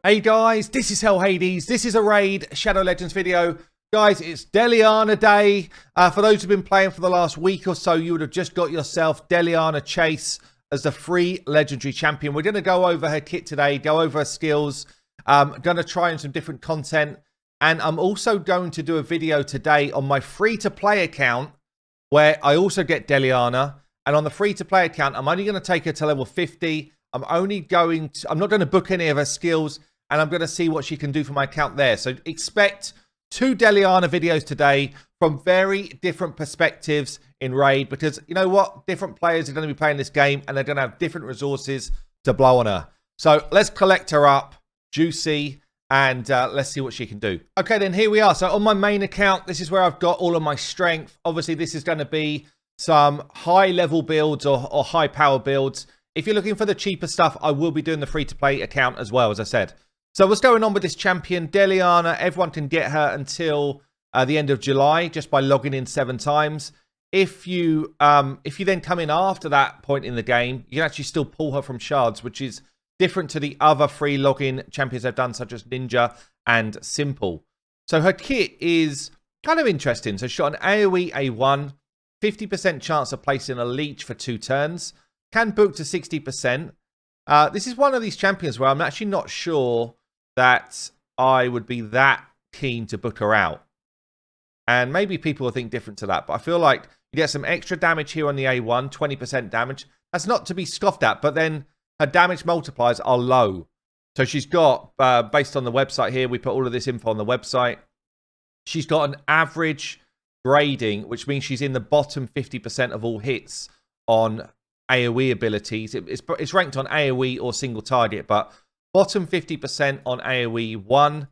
Hey guys, this is Hell Hades. This is a raid Shadow Legends video. Guys, it's Deliana day. For those who've been playing for the last week or so, you would have just got yourself Deliana Chase as the free legendary champion. We're going to go over her kit today, go over her skills. Going to try on some different content. And I'm also going to do a video today on my free-to-play account where I also get Deliana. And on the free-to-play account, I'm only going to take her to level 50. I'm not going to book any of her skills. And I'm going to see what she can do for my account there. So expect 2 Deliana videos today from very different perspectives in Raid. Because you know what? Different players are going to be playing this game. And they're going to have different resources to blow on her. So let's collect her up. Juicy. And let's see what she can do. Okay, then here we are. So on my main account, this is where I've got all of my strength. Obviously, this is going to be some high-level builds or high-power builds. If you're looking for the cheaper stuff, I will be doing the free-to-play account as well, as I said. So what's going on with this champion, Deliana? Everyone can get her until the end of July just by logging in 7 times. If you then come in after that point in the game, you can actually still pull her from shards, which is different to the other free login champions I've done, such as Ninja and Simple. So her kit is kind of interesting. So she's got an AoE A1, 50% chance of placing a leech for 2 turns, can book to 60%. This is one of these champions where I'm actually not sure that I would be that keen to book her out. And maybe people will think different to that, but I feel like you get some extra damage here on the A1, 20% damage. That's not to be scoffed at, but then her damage multipliers are low. So she's got, based on the website here, we put all of this info on the website. She's got an average grading, which means she's in the bottom 50% of all hits on AoE abilities. It's ranked on AoE or single target, but bottom 50% on AoE 1,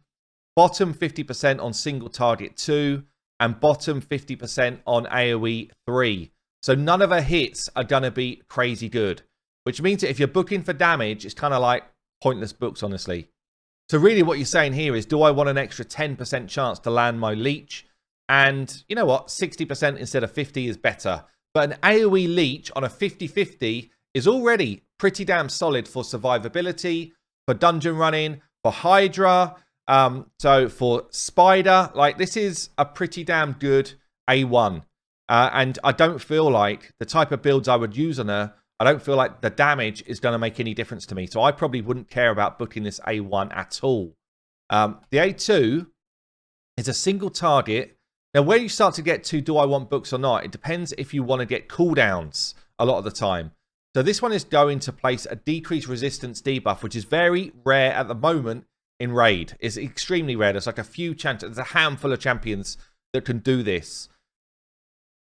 bottom 50% on single target 2, and bottom 50% on AoE 3. So none of her hits are going to be crazy good, which means that if you're booking for damage, it's kind of like pointless books, honestly. So really what you're saying here is, do I want an extra 10% chance to land my leech? And you know what? 60% instead of 50 is better. But an AoE leech on a 50-50 is already pretty damn solid for survivability, for dungeon running, for Hydra, so for Spider. Like, this is a pretty damn good A1. And I don't feel like the type of builds I would use on her, I don't feel like the damage is going to make any difference to me. So I probably wouldn't care about booking this A1 at all. The A2 is a single target. Now, where you start to get to, do I want books or not? It depends if you want to get cooldowns a lot of the time. So this one is going to place a decreased resistance debuff, which is very rare at the moment in Raid. It's extremely rare. There's like a few there's a handful of champions that can do this.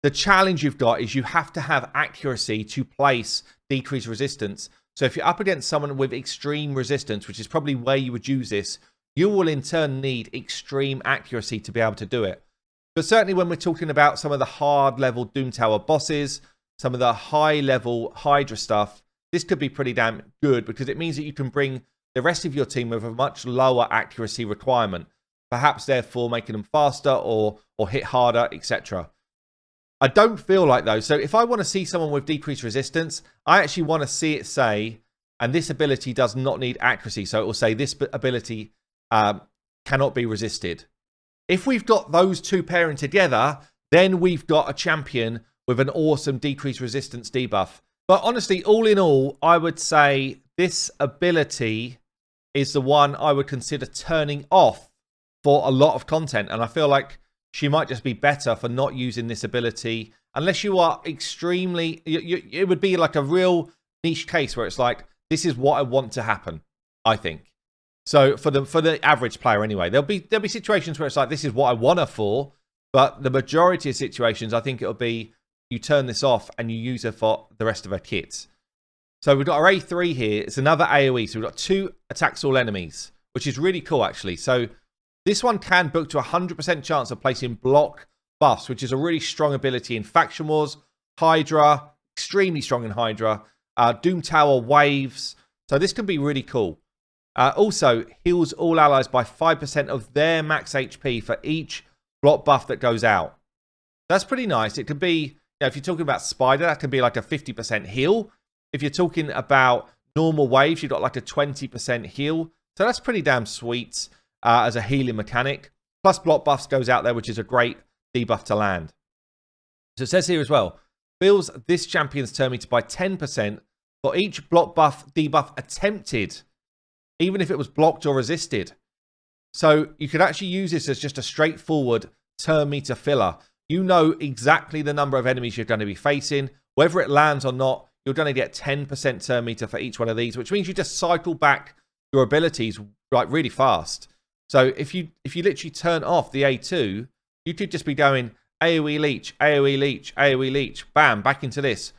The challenge you've got is you have to have accuracy to place decreased resistance. So if you're up against someone with extreme resistance, which is probably where you would use this, you will in turn need extreme accuracy to be able to do it. But certainly when we're talking about some of the hard level Doom Tower bosses, some of the high level Hydra stuff, this could be pretty damn good because it means that you can bring the rest of your team with a much lower accuracy requirement, perhaps therefore making them faster or hit harder, etc. I don't feel like, though, so if I want to see someone with decreased resistance, I actually want to see it say, and this ability does not need accuracy, so it will say this ability cannot be resisted. If we've got those two pairing together, then we've got a champion with an awesome decreased resistance debuff. But honestly, all in all, I would say this ability is the one I would consider turning off for a lot of content. And I feel like she might just be better for not using this ability. Unless you are extremely... it would be like a real niche case where it's like, this is what I want to happen, I think. So for the average player anyway, there'll be situations where it's like, this is what I want her for. But the majority of situations, I think it'll be you turn this off and you use her for the rest of her kits. So we've got our A3 here. It's another AoE. So we've got 2 attacks all enemies, which is really cool, actually. So this one can book to 100% chance of placing block buffs, which is a really strong ability in Faction Wars, Hydra, extremely strong in Hydra, Doom Tower waves. So this can be really cool. Also, heals all allies by 5% of their max HP for each block buff that goes out. That's pretty nice. It could be, if you're talking about Spider, that can be like a 50% heal. If you're talking about normal waves, you've got like a 20% heal. So that's pretty damn sweet as a healing mechanic. Plus block buffs goes out there, which is a great debuff to land. So it says here as well, fills this champion's turn meter by 10% for each block buff debuff attempted, even if it was blocked or resisted. So you could actually use this as just a straightforward turn meter filler. You know exactly the number of enemies you're going to be facing. Whether it lands or not, you're going to get 10% turn meter for each one of these, which means you just cycle back your abilities like really fast. So if you literally turn off the A2, you could just be going AoE leech, AoE leech, AoE leech, bam, back into this,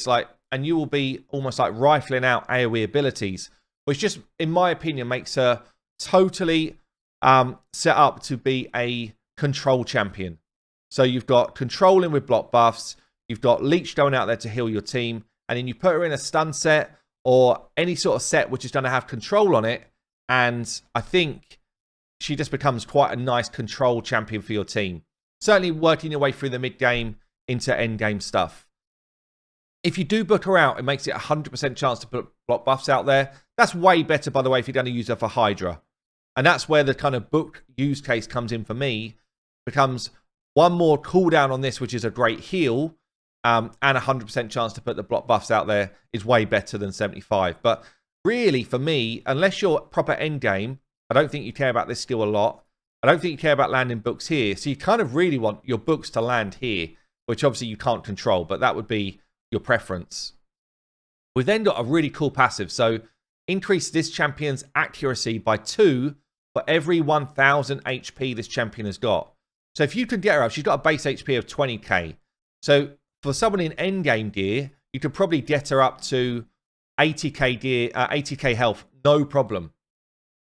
like, and you will be almost like rifling out AoE abilities, which just, in my opinion, makes her totally set up to be a control champion. So you've got controlling with block buffs, you've got leech going out there to heal your team, and then you put her in a stun set or any sort of set which is going to have control on it, and I think she just becomes quite a nice control champion for your team. Certainly working your way through the mid game into end game stuff. If you do book her out, it makes it 100% chance to put block buffs out there. That's way better, by the way, if you're going to use her for Hydra. And that's where the kind of book use case comes in for me. Becomes one more cooldown on this, which is a great heal, and 100% chance to put the block buffs out there is way better than 75. But really, for me, unless you're proper end game, I don't think you care about this skill a lot. I don't think you care about landing books here. So you kind of really want your books to land here, which obviously you can't control, but that would be your preference. We've then got a really cool passive. So increase this champion's accuracy by 2 for every 1000 HP this champion has got. So if you can get her up, she's got a base HP of 20k. So for someone in endgame gear, you could probably get her up to 80k gear, 80k health, no problem.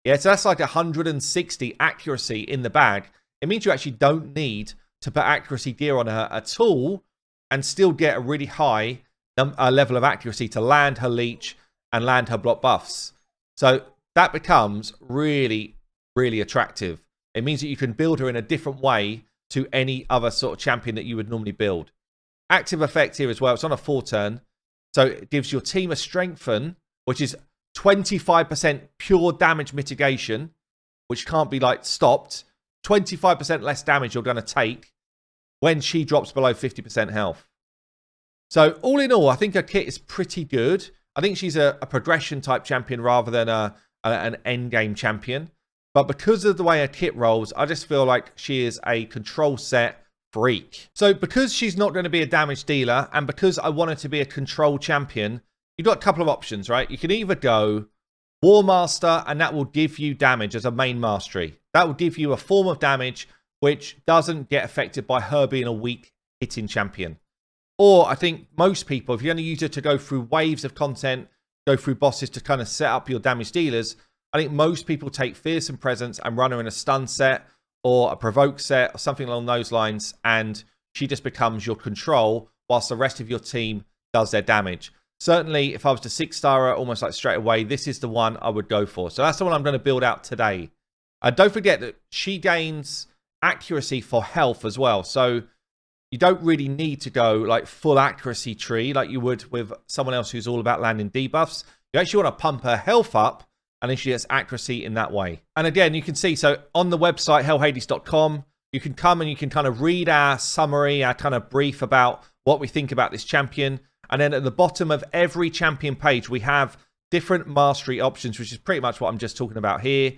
Yeah, so that's like 160 accuracy in the bag. It means you actually don't need to put accuracy gear on her at all and still get a really high level of accuracy to land her leech and land her block buffs. So that becomes really, really attractive. It means that you can build her in a different way to any other sort of champion that you would normally build. Active effect here as well. It's on a 4-turn. So it gives your team a strengthen, which is 25% pure damage mitigation, which can't be like stopped. 25% less damage you're going to take when she drops below 50% health. So all in all, I think her kit is pretty good. I think she's a progression type champion rather than an end game champion. But because of the way her kit rolls, I just feel like she is a control set freak. So because she's not going to be a damage dealer, and because I want her to be a control champion, you've got a couple of options, right? You can either go War Master, and that will give you damage as a main mastery. That will give you a form of damage which doesn't get affected by her being a weak hitting champion. Or I think most people, if you're going to use her to go through waves of content, go through bosses to kind of set up your damage dealers, I think most people take Fearsome Presence and run her in a stun set or a provoke set or something along those lines, and she just becomes your control whilst the rest of your team does their damage. Certainly, if I was to 6-star her almost like straight away, this is the one I would go for. So that's the one I'm going to build out today. Don't forget that she gains accuracy for health as well. So you don't really need to go like full accuracy tree like you would with someone else who's all about landing debuffs. You actually want to pump her health up, and then she gets accuracy in that way. And again, you can see, so on the website, hellhades.com, you can come and you can kind of read our summary, our kind of brief about what we think about this champion. And then at the bottom of every champion page, we have different mastery options, which is pretty much what I'm just talking about here,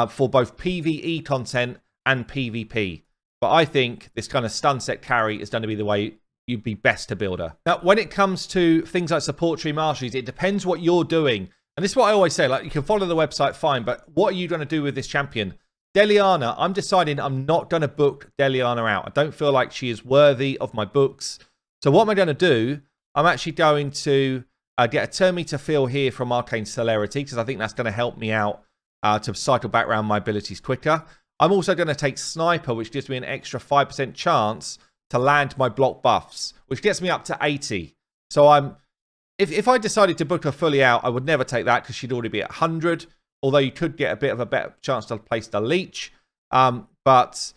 for both PvE content and PvP. But I think this kind of stun set carry is going to be the way you'd be best to build her. Now, when it comes to things like support tree masteries, it depends what you're doing. And this is what I always say, like, you can follow the website fine, but what are you going to do with this champion? Deliana, I'm deciding I'm not going to book Deliana out. I don't feel like she is worthy of my books. So what am I going to do? I'm actually going to get a turn meter feel here from Arcane Celerity, because I think that's going to help me out to cycle back around my abilities quicker. I'm also going to take Sniper, which gives me an extra 5% chance to land my block buffs, which gets me up to 80. So if I decided to book her fully out, I would never take that because she'd already be at 100. Although you could get a bit of a better chance to place the leech. But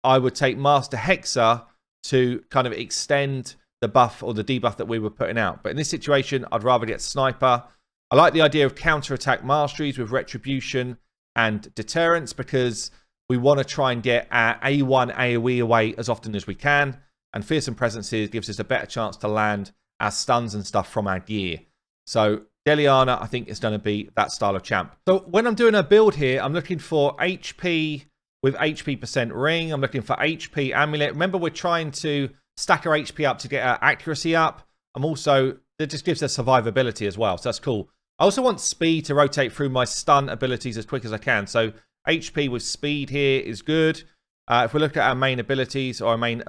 I would take Master Hexer to kind of extend the buff or the debuff that we were putting out. But in this situation, I'd rather get Sniper. I I like the idea of counter-attack masteries with retribution and deterrence because we want to try and get our A1 AoE away as often as we can. And fearsome presences gives us a better chance to land our stuns and stuff from our gear. So Deliana, I think, is going to be that style of champ. So when I'm doing a build here, I'm looking for HP with HP % ring. I'm looking for HP amulet. Remember, we're trying to stack our HP up to get our accuracy up. I'm also, it just gives us survivability as well. So that's cool. I also want speed to rotate through my stun abilities as quick as I can. So HP with speed here is good. If we look at our main abilities or our main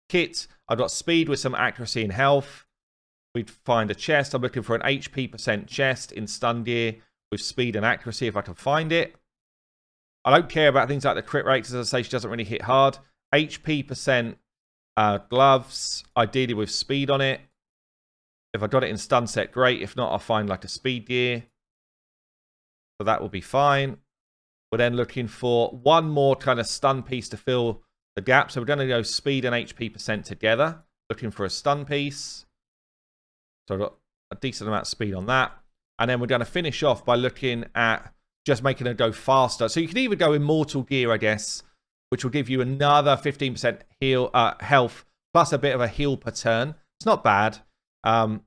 kit, I've got speed with some accuracy and health. We'd find a chest. I'm looking for an HP % chest in stun gear with speed and accuracy if I can find it. I don't care about things like the crit rate, because as I say, she doesn't really hit hard. HP % gloves, ideally with speed on it. If I got it in stun set, great. If not, I'll find like a speed gear. So that will be fine. We're then looking for one more kind of stun piece to fill the gap. So we're going to go speed and HP % together. Looking for a stun piece. So I've got a decent amount of speed on that. And then we're going to finish off by looking at just making her go faster. So you can either go immortal gear, I guess, which will give you another 15% heal health plus a bit of a heal per turn. It's not bad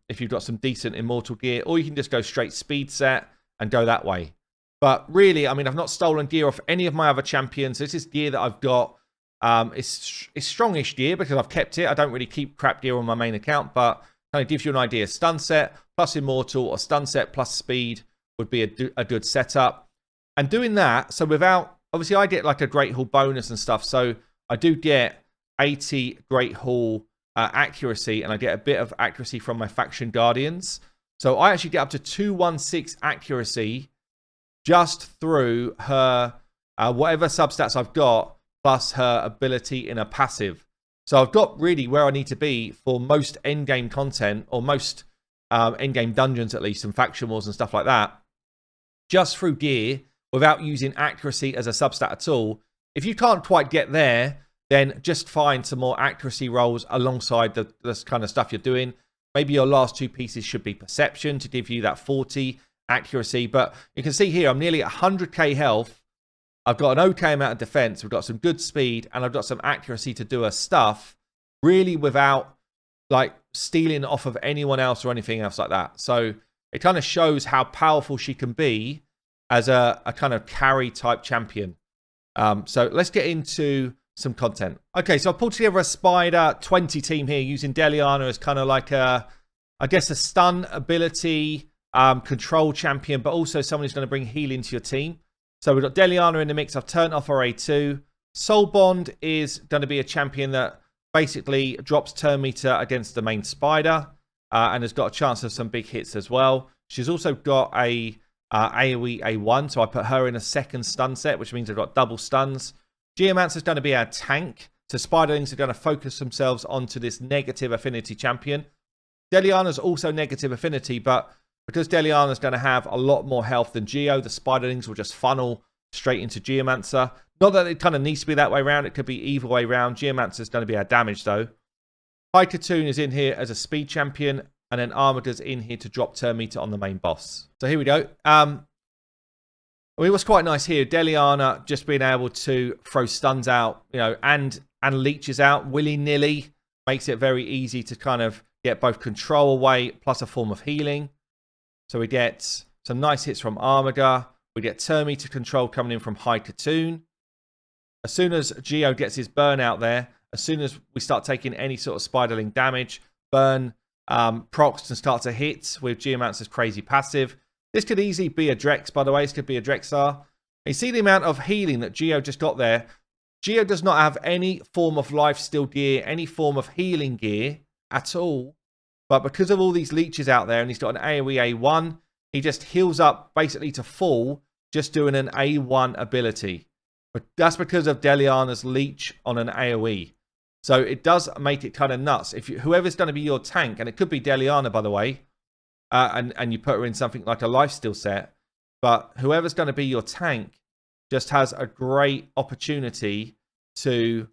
if you've got some decent immortal gear, or you can just go straight speed set and go that way. But really, I mean, I've not stolen gear off any of my other champions. This is gear that I've got. It's strongish gear because I've kept it. I don't really keep crap gear on my main account, but kind of gives you an idea. Stun set plus immortal or stun set plus speed would be a good setup. And doing that, so without, obviously I get like a Great Hall bonus and stuff. So I do get 80 Great Hall accuracy, and I get a bit of accuracy from my faction guardians. So I actually get up to 216 accuracy just through her whatever substats I've got, plus her ability in a passive. So I've got really where I need to be for most endgame content, or most endgame dungeons at least, and faction wars and stuff like that, just through gear, without using accuracy as a substat at all. If you can't quite get there, then just find some more accuracy rolls alongside this kind of stuff you're doing. Maybe your last two pieces should be perception to give you that 40 accuracy. But you can see here, I'm nearly at 100k health. I've got an okay amount of defense. We've got some good speed, and I've got some accuracy to do her stuff, really without like stealing off of anyone else or anything else like that. So it kind of shows how powerful she can be as a kind of carry type champion. So let's get into some content. Okay, so I've pulled together a Spider 20 team here using Deliana as kind of like I guess a stun ability control champion, but also someone who's going to bring healing to your team. So we've got Deliana in the mix. I've turned off our A2. Soul Bond is going to be a champion that basically drops turn meter against the main Spider and has got a chance of some big hits as well. She's also got a AoE A1, so I put her in a second stun set, which means I've got double stuns. Geomancer's going to be our tank, so Spiderlings are going to focus themselves onto this negative affinity champion. Deliana's also negative affinity, but because Deliana's going to have a lot more health than Geo, the Spiderlings will just funnel straight into Geomancer. Not that it kind of needs to be that way around, it could be either way around. Geomancer's going to be our damage though. Hydra is in here as a speed champion, and then Armada's in here to drop turn meter on the main boss. So here we go. I mean, what's quite nice here, Deliana just being able to throw stuns out, you know, and leeches out willy-nilly makes it very easy to kind of get both control away plus a form of healing. So we get some nice hits from Armada. We get turn meter control coming in from Hydra. As soon as Geo gets his burn out there, as soon as we start taking any sort of Spiderling damage, burn procs and start to hit with Geomancer's crazy passive. This could easily be a Drex, by the way. This could be a Drexar. You see the amount of healing that Geo just got there. Geo does not have any form of lifesteal gear, any form of healing gear at all. But because of all these leeches out there, and he's got an AoE A1, he just heals up basically to full, just doing an A1 ability. But that's because of Deliana's leech on an AoE. So it does make it kind of nuts. If whoever's going to be your tank, and it could be Deliana, by the way, and you put her in something like a lifesteal set, but whoever's going to be your tank just has a great opportunity to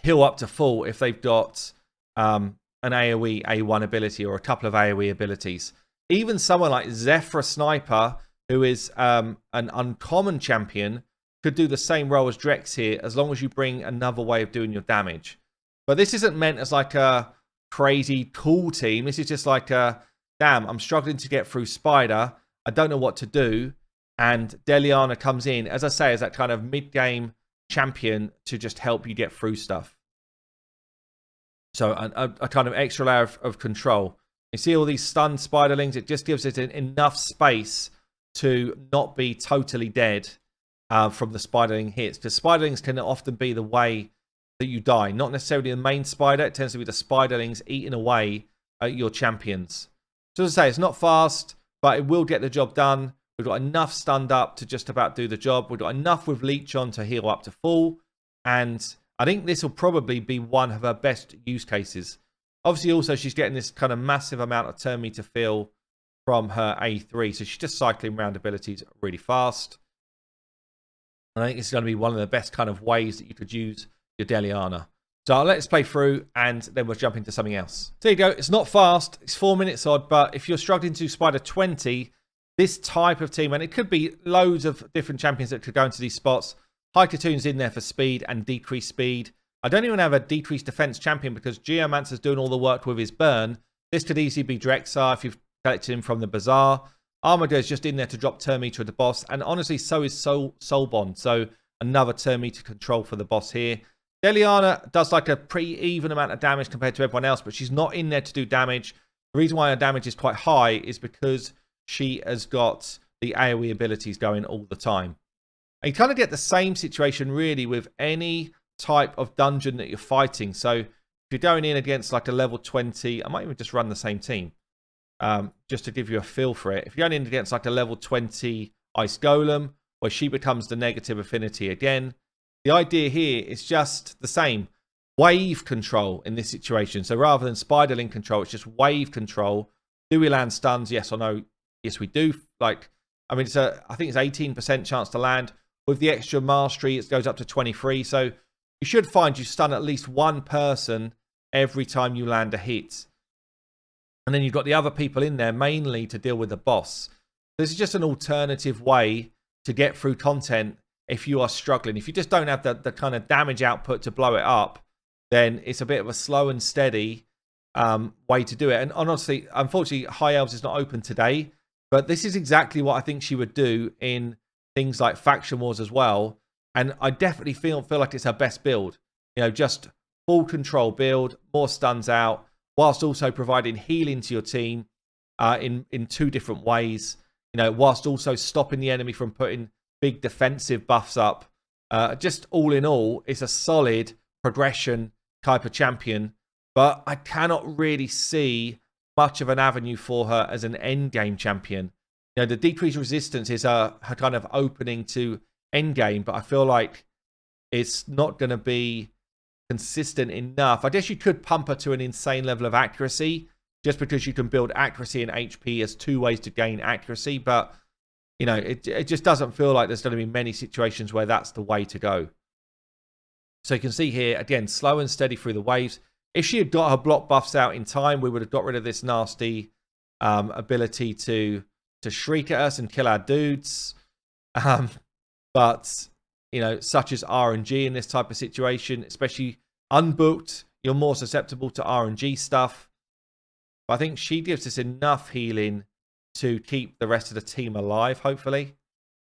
heal up to full if they've got an AoE A1 ability or a couple of AoE abilities. even someone like Zephyr Sniper, who is an uncommon champion, could do the same role as Drex here, as long as you bring another way of doing your damage. But this isn't meant as like a crazy cool team. This is just like a, damn, I'm struggling to get through Spider. I don't know what to do. And Deliana comes in, as I say, as that kind of mid-game champion to just help you get through stuff. So a kind of extra layer of control. You see all these stunned spiderlings, it just gives it enough space to not be totally dead from the spiderling hits. Because spiderlings can often be the way that you die. Not necessarily the main spider, it tends to be the spiderlings eating away at your champions. So as I say, it's not fast, but it will get the job done. We've got enough stunned up to just about do the job. We've got enough with Leech on to heal up to full. And I think this will probably be one of her best use cases. Obviously, also, she's getting this kind of massive amount of turn meter fill from her A3. So she's just cycling round abilities really fast. And I think it's going to be one of the best kind of ways that you could use your Deliana. So let's play through and then we'll jump into something else. So there you go. It's not fast. It's 4 minutes odd. But if you're struggling to Spider 20, this type of team, and it could be loads of different champions that could go into these spots. Hydra in there for speed and decreased speed. I don't even have a decreased defense champion because Geomancer's doing all the work with his burn. This could easily be Drexar if you've collected him from the Bazaar. Armadur's just in there to drop turn meter at the boss. And honestly, so is Soul Bond. So another turn meter control for the boss here. Deliana does like a pretty even amount of damage compared to everyone else, but she's not in there to do damage. The reason why her damage is quite high is because she has got the AoE abilities going all the time. And you kind of get the same situation really with any type of dungeon that you're fighting. So if you're going in against like a level 20, I might even just run the same team just to give you a feel for it. If you're going in against like a level 20 Ice Golem, where she becomes the negative affinity again, the idea here is just the same. Wave control in this situation. So rather than Spiderling control, it's just wave control. Do we land stuns? Yes or no? Yes, we do. Like, I mean, I think it's 18% chance to land. With the extra mastery, it goes up to 23. So you should find you stun at least one person every time you land a hit. And then you've got the other people in there mainly to deal with the boss. This is just an alternative way to get through content if you are struggling. If you just don't have the kind of damage output to blow it up, then it's a bit of a slow and steady way to do it. And honestly, unfortunately, High Elves is not open today. But this is exactly what I think she would do in things like Faction Wars as well. And I definitely feel like it's her best build. You know, just full control build, more stuns out, whilst also providing healing to your team in two different ways. You know, whilst also stopping the enemy from putting big defensive buffs up. Just all in all, it's a solid progression type of champion. But I cannot really see much of an avenue for her as an end game champion. You know, the decreased resistance is her kind of opening to end game, but I feel like it's not going to be consistent enough. I guess you could pump her to an insane level of accuracy, just because you can build accuracy and HP as two ways to gain accuracy, but you know, it just doesn't feel like there's going to be many situations where that's the way to go. So you can see here, again, slow and steady through the waves. If she had got her block buffs out in time, we would have got rid of this nasty ability to shriek at us and kill our dudes. But, you know, such as RNG in this type of situation, especially unbooked, you're more susceptible to RNG stuff. But I think she gives us enough healing to keep the rest of the team alive, hopefully.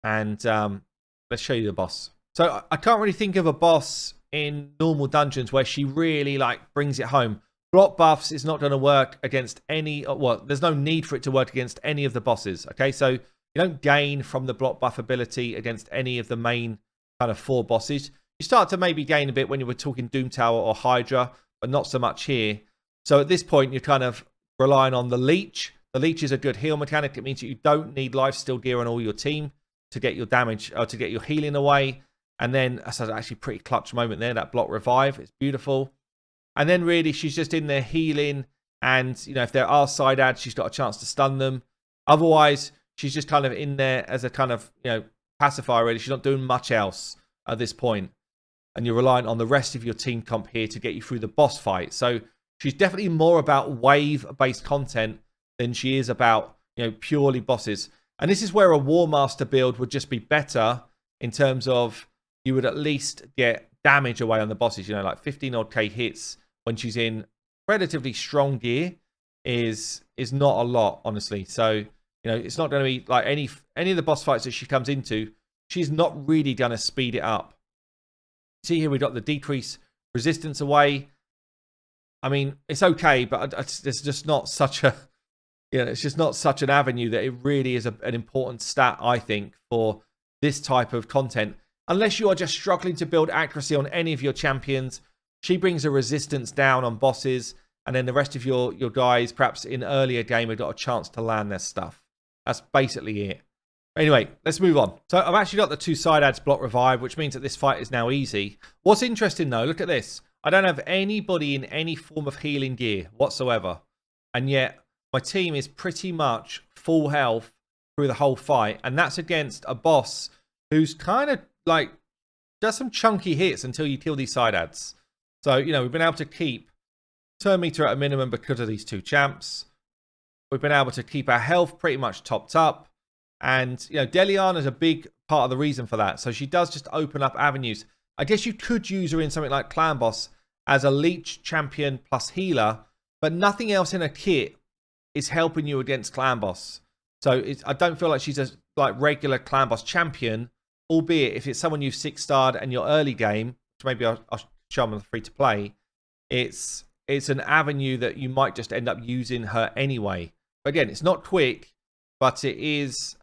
And let's show you the boss. So I can't really think of a boss in normal dungeons where she really like brings it home. Block buffs is not going to work against any, well, there's no need for it to work against any of the bosses. Okay, so you don't gain from the block buff ability against any of the main kind of 4 bosses. You start to maybe gain a bit when you were talking Doom Tower or Hydra, but not so much here. So at this point, you're kind of relying on the Leech. The Leech is a good heal mechanic. It means that you don't need lifesteal gear on all your team to get your damage or to get your healing away. And then that's actually a pretty clutch moment there, that block revive. It's beautiful. And then really she's just in there healing. And, you know, if there are side adds, she's got a chance to stun them. Otherwise, she's just kind of in there as a kind of, you know, pacifier really. She's not doing much else at this point. And you're relying on the rest of your team comp here to get you through the boss fight. So she's definitely more about wave-based content than she is about you know, purely bosses. And this is where a War Master build would just be better in terms of you would at least get damage away on the bosses. You know, like 15 odd K hits when she's in relatively strong gear is not a lot, honestly. So, you know, it's not going to be like any of the boss fights that she comes into, she's not really going to speed it up. See here, we got the decrease resistance away. I mean, it's okay, but it's just not such a, you know, it's just not such an avenue that it really is an important stat, I think, for this type of content. Unless you are just struggling to build accuracy on any of your champions, she brings a resistance down on bosses, and then the rest of your guys, perhaps in earlier game, have got a chance to land their stuff. That's basically it. Anyway, let's move on. So I've actually got the 2 side adds block revive, which means that this fight is now easy. What's interesting though, look at this. I don't have anybody in any form of healing gear whatsoever. And yet my team is pretty much full health through the whole fight. And that's against a boss who's kind of like, does some chunky hits until you kill these side adds. So, you know, we've been able to keep turn meter at a minimum because of these 2 champs. We've been able to keep our health pretty much topped up. And, you know, Deliana is a big part of the reason for that. So she does just open up avenues. I guess you could use her in something like Clan Boss as a leech champion plus healer, but nothing else in her kit is helping you against Clan Boss. So I don't feel like she's a like regular Clan Boss champion, albeit if it's someone you've 6-starred and your early game, which maybe I'll show them on the free to play, it's an avenue that you might just end up using her anyway. But again, it's not quick, but it is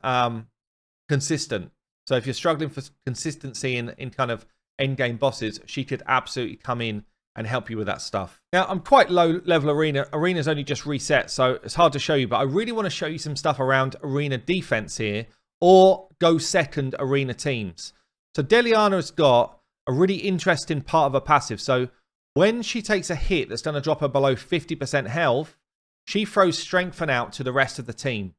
consistent. So if you're struggling for consistency in kind of endgame bosses, she could absolutely come in and help you with that stuff. Now, I'm quite low level arena. Arena's only just reset, so it's hard to show you, but I really want to show you some stuff around arena defense here, or go second arena teams. So Deliana has got a really interesting part of her passive. So when she takes a hit that's going to drop her below 50% health, she throws strengthen out to the rest of the team.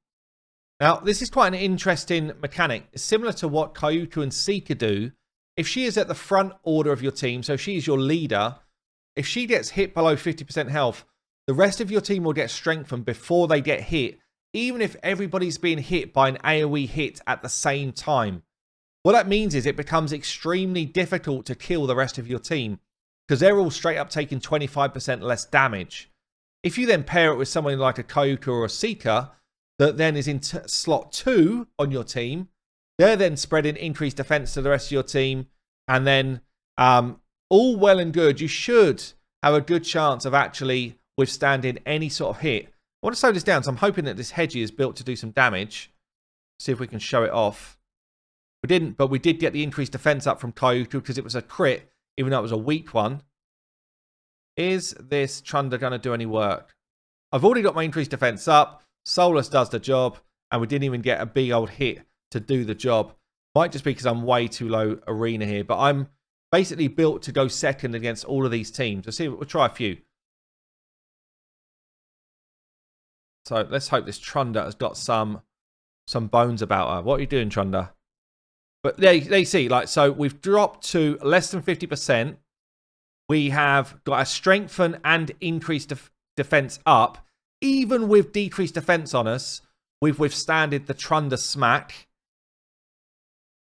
Now, this is quite an interesting mechanic. It's similar to what Kyuku and Seeker do. If she is at the front order of your team, so she is your leader, if she gets hit below 50% health, the rest of your team will get strengthened before they get hit, even if everybody's being hit by an AoE hit at the same time. What that means is it becomes extremely difficult to kill the rest of your team because they're all straight up taking 25% less damage. If you then pair it with someone like a Kyuku or a Seeker, that then is in slot 2 on your team, they're then spreading increased defense to the rest of your team. And then all well and good, you should have a good chance of actually withstanding any sort of hit. I want to slow this down, so I'm hoping that this Hedgie is built to do some damage. See if we can show it off. We didn't, but we did get the increased defense up from Kyuku because it was a crit, even though it was a weak one. Is this Trunda going to do any work? I've already got my increased defense up. Solus does the job, and we didn't even get a big old hit to do the job. Might just be because I'm way too low arena here, but I'm basically built to go second against all of these teams. We'll try a few. So let's hope this Trunda has got some bones about her. What are you doing, Trunda? But they see, like, so we've dropped to less than 50%. We have got a strengthen and increased defense up. Even with decreased defense on us, we've withstanded the Trunda smack.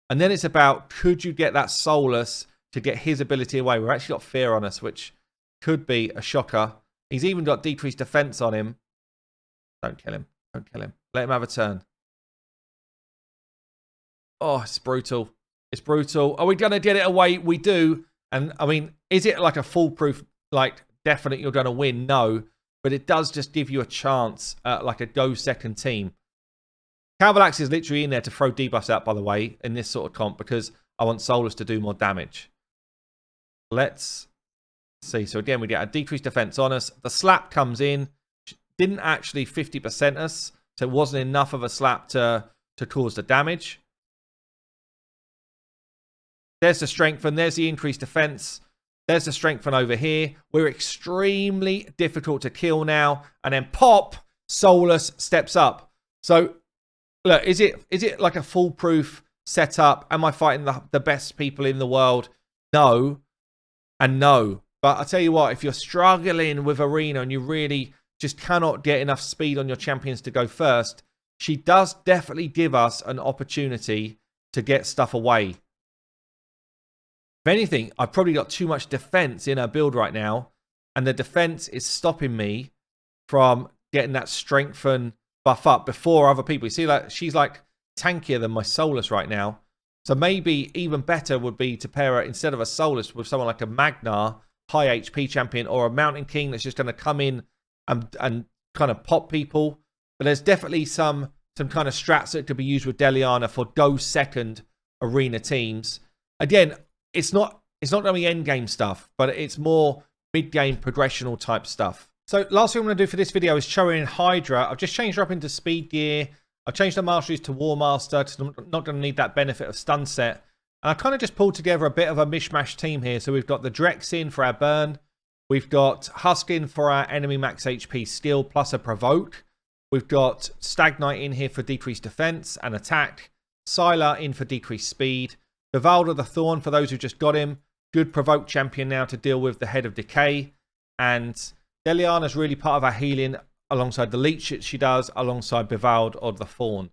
And then it's about, could you get that Solus to get his ability away? We've actually got fear on us, which could be a shocker. He's even got decreased defense on him. Don't kill him. Don't kill him. Let him have a turn. Oh, it's brutal. It's brutal. Are we going to get it away? We do. And, I mean, is it like a foolproof, like, definite you're going to win? No. But it does just give you a chance at, like, a go-second team. Calvalax is literally in there to throw debuffs out, by the way, in this sort of comp, because I want Solus to do more damage. Let's see. So, again, we get a decreased defense on us. The slap comes in. Didn't actually 50% us, so it wasn't enough of a slap to cause the damage. There's the strengthen. There's the increased defense. There's the strengthen over here. We're extremely difficult to kill now. And then pop, Solus steps up. So, look, is it like a foolproof setup? Am I fighting the best people in the world? No. And no. But I tell you what, if you're struggling with Arena and you really just cannot get enough speed on your champions to go first, she does definitely give us an opportunity to get stuff away. If anything, I've probably got too much defense in her build right now, and the defense is stopping me from getting that strengthen buff up before other people. You see, like, she's like tankier than my Solus right now. So maybe even better would be to pair her, instead of a Solus, with someone like a Magnar, high HP champion, or a Mountain King that's just going to come in and kind of pop people. But there's definitely some kind of strats that could be used with Deliana for go second arena teams. Again, it's not going to be end game stuff, but it's more mid game progressional type stuff. So last thing I'm going to do for this video is show in Hydra. I've just changed her up into speed gear. I've changed the Masteries to War Master because I'm not going to need that benefit of stun set. And I kind of just pulled together a bit of a mishmash team here. So we've got the Drex in for our burn. We've got Husk in for our enemy max HP skill plus a provoke. We've got Stag Knight in here for decreased defense and attack. Sylar in for decreased speed. Vivalda the Thorn for those who just got him. Good provoke champion now to deal with the Head of Decay. And Deliana's really part of our healing alongside the leech that she does, alongside Bivald or the Fawn.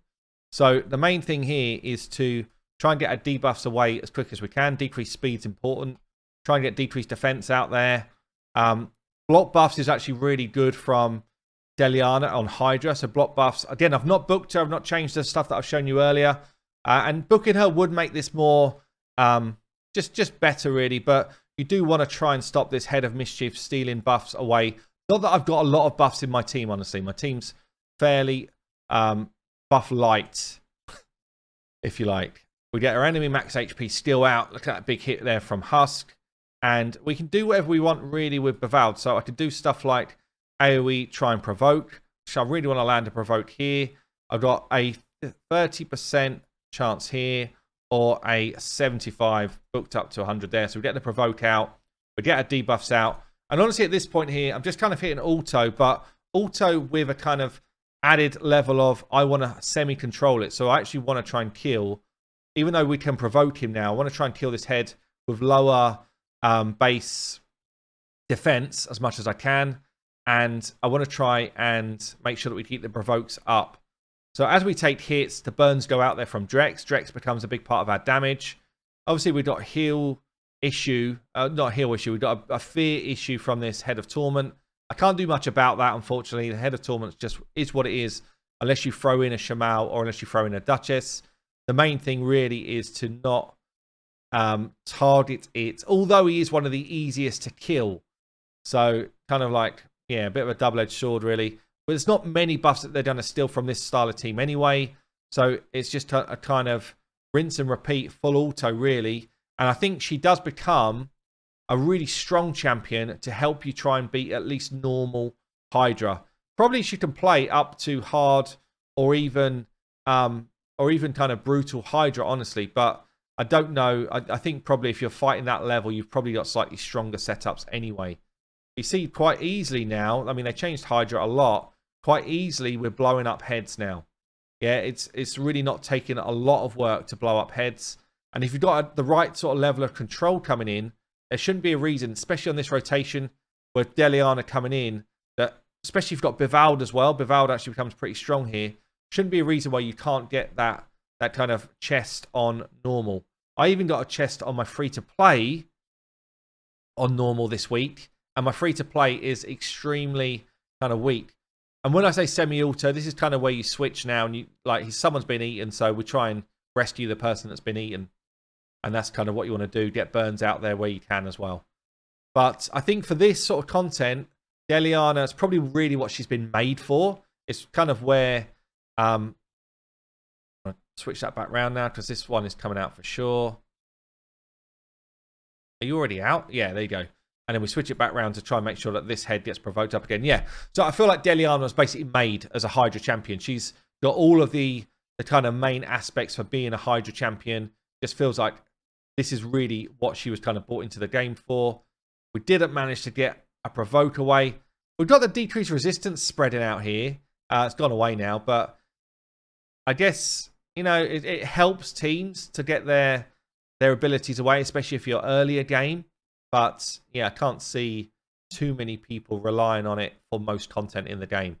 So the main thing here is to try and get our debuffs away as quick as we can. Decreased speed's important. Try and get decreased defense out there. Block buffs is actually really good from Deliana on Hydra. So block buffs, again, I've not booked her. I've not changed the stuff that I've shown you earlier. And booking her would make this more just better, really. But you do want to try and stop this Head of Mischief stealing buffs away. Not that I've got a lot of buffs in my team, honestly. My team's fairly buff light, if you like. We get our enemy max HP still out. Look at that big hit there from Husk. And we can do whatever we want, really, with Bivald. So I could do stuff like AoE, try and provoke. So I really want to land a provoke here. I've got a 30% chance here, or a 75 booked up to 100 there. So we get the provoke out. We get our debuffs out. And honestly, at this point here, I'm just kind of hitting auto, but auto with a kind of added level of I want to semi-control it. So I actually want to try and kill, even though we can provoke him now, I want to try and kill this head with lower base defense as much as I can. And I want to try and make sure that we keep the provokes up. So as we take hits, the burns go out there from Drex. Drex becomes a big part of our damage. Obviously, we've got heal issue, not heal issue, we've got a fear issue from this Head of Torment. I can't do much about that, unfortunately. The Head of Torment just is what it is, unless you throw in a Shamal or unless you throw in a Duchess. The main thing really is to not target it, although he is one of the easiest to kill. So kind of like, yeah, a bit of a double-edged sword, really. But there's not many buffs that they're going to steal from this style of team anyway. So it's just a kind of rinse and repeat, full auto, really. And I think she does become a really strong champion to help you try and beat at least normal Hydra. Probably she can play up to hard or even kind of brutal Hydra, honestly. But I don't know. I think probably if you're fighting that level, you've probably got slightly stronger setups anyway. You see quite easily now, I mean, they changed Hydra a lot. Quite easily, we're blowing up heads now. Yeah, it's really not taking a lot of work to blow up heads. And if you've got the right sort of level of control coming in, there shouldn't be a reason, especially on this rotation with Deliana coming in, that especially if you've got Bivald as well. Bivald actually becomes pretty strong here. Shouldn't be a reason why you can't get that kind of chest on normal. I even got a chest on my free-to-play on normal this week. And my free-to-play is extremely kind of weak. And when I say semi-auto, this is kind of where you switch now. And someone's been eaten, so we try and rescue the person that's been eaten. And that's kind of what you want to do. Get burns out there where you can as well. But I think for this sort of content, Deliana is probably really what she's been made for. It's kind of where... I'll switch that back round now because this one is coming out for sure. Are you already out? Yeah, there you go. And then we switch it back round to try and make sure that this head gets provoked up again. Yeah. So I feel like Deliana was basically made as a Hydra champion. She's got all of the kind of main aspects for being a Hydra champion. Just feels like this is really what she was kind of brought into the game for. We didn't manage to get a provoke away. We've got the decreased resistance spreading out here. It's gone away now. But I guess, you know, it helps teams to get their abilities away, especially if you're earlier game. But, yeah, I can't see too many people relying on it for most content in the game.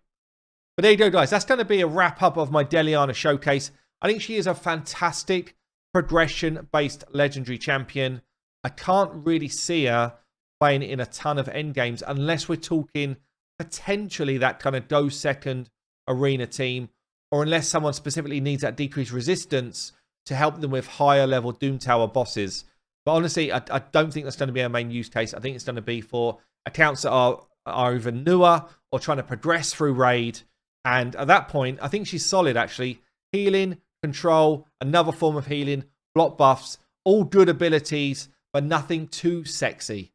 But there you go, guys. That's going to be a wrap-up of my Deliana showcase. I think she is a fantastic progression-based legendary champion. I can't really see her playing in a ton of endgames unless we're talking potentially that kind of go second arena team, or unless someone specifically needs that decreased resistance to help them with higher level Doom Tower bosses. But honestly, I don't think that's going to be our main use case. I think it's going to be for accounts that are either newer or trying to progress through raid. And at that point, I think she's solid, actually. Healing, control, another form of healing, block buffs, all good abilities, but nothing too sexy.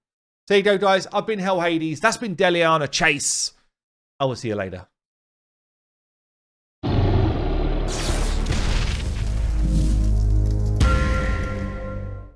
So there you go, guys. I've been Hell Hades. That's been Deliana Chase. I will see you later.